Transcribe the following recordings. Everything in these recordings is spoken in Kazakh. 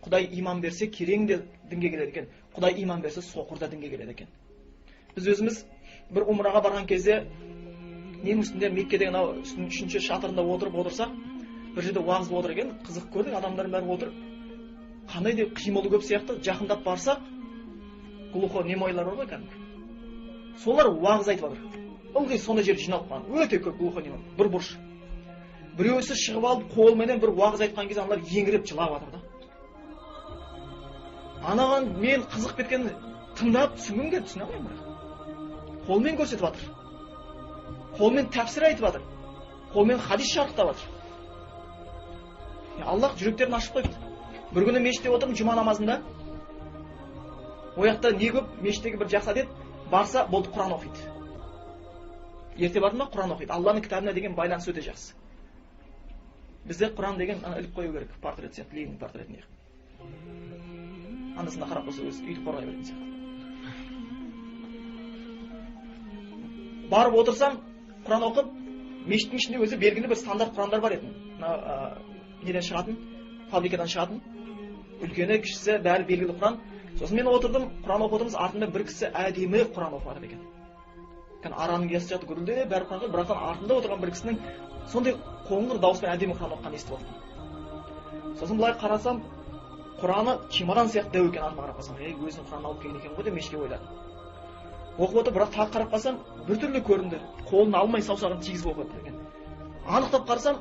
Құдай иман берсе, керең де дінге келеді екен. Құдай иман берсе, соқыр да дінге келеді екен. Біз өзіміз бір умраға барған кезде ненің үстінде, Меккедегі анау үшінші шатырында отырсақ, бір жерде уағыз отыр екен, қызық көрдік, адамдардың бәрі отыр. Қандай деп қимылы көп сияқты, жақындап барсақ, глухо немойлар бар ғой кәдімгі. Солар уағыз айтып жатыр. Ылғи сондай жерде жиналып қалған. Өте көп глухо немой, бір бұрыш. Біреусі шығып алып, қолменен бір уағыз айтқан кезде аналар еңіреп жылап жатыр да. Анаған мен қызық кеткен тыңдап түсінгім келді, түсіне алмаймын бірақ. Қолмен көрсетіп жатыр. Қолмен тәпсір айтып жатыр. Қолмен хадис шарықтап жатыр. Аллах жүректерін ашып қойыпты. Бір күні мешітте отырмын, жұма намазында. Ояқта не көп, мешіттегі бір жақсы әдет, барса болды Құран оқиды. Ерте барды ма Құран оқиды. Алланың кітабына деген байланыс өте жақсы. Бізде Құран деген іліп қою керек, портрет сияқты, Ленин портретін ең. Анасына қарап болса өзі үйтіп қорғай беретін сияқты. Барып отырсам, Құран оқып, мешіттің ішінде өзі белгілі бір стандарт Құрандар бар еді. Неден шығатын, фабрикадан шығатын, үлкені, кішісі, бәрі белгілі Құран. Сосын мен отырдым, Құран оқып отырмыз, артында бір кісі әдемі Құран оқып жатыр екен. Араның кесі жатыр гүрілдеп, бәрі Құран оқып, бірақ артында отырған бір кісінің сондай қоңыр дауыспен әдемі Құран оқығанын естіп алдым. Сосын былай қарасам, Құраны чемодан сияқты дәу екен, артына қарап қалсам, өзінің Құранын алып келген екен ғой деп мешітке ойладым. Оқып отыр, бірақ тағы қарап қалсам, біртүрлі көрінді. Қолын алмай саусағын тигізіп оқып отыр екен. Анықтап қарасам,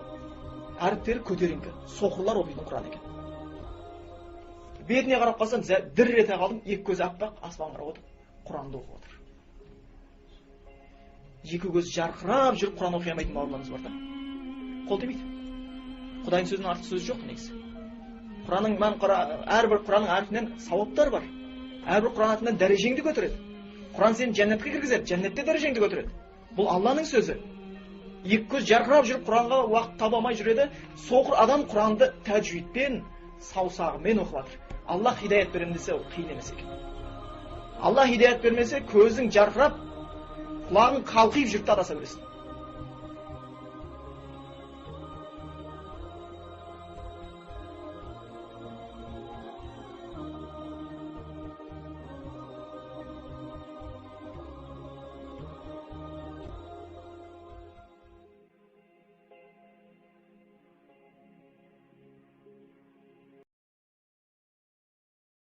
әріптері көтеріңкі, соқырлар оқитын Құран екен. Бетіне қарап қалсам, дір ете қалдым, екі көзі аппақ, аспан қарап отыр, Құранды оқып отыр. Екі көзі жарқырап жүріп Құран оқи алмайтын бауырларымыз бар да. Қол демейді. Құдайдың сөзінің артық сөзі жоқ негізі. Әрбір Құранның әрпінен сауаптар бар. Әрбір Құран артынан дәрежеңді көтереді. Құран сені жәннетке кіргізеді, жәннетте дәрежеңді көтереді. Бұл Алланың сөзі. Екі көз жарқырап жүріп Құранға уақыт таба алмай жүреді. Соқыр адам Құранды тәжвидпен, саусағымен оқып жатыр. Аллах хидаят берем десе, ол қиын емес екен. Аллах хидаят бермесе, көзің жарқырап, құлағың қалқиып жүріп адаса бересің.